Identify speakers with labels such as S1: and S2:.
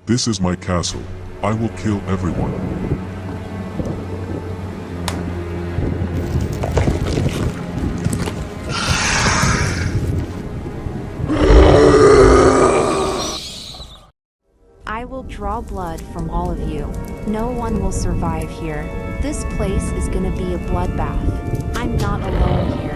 S1: This is my castle. I will kill everyone.
S2: I will draw blood from all of you. No one will survive here. This place is gonna be a bloodbath. I'm not alone here.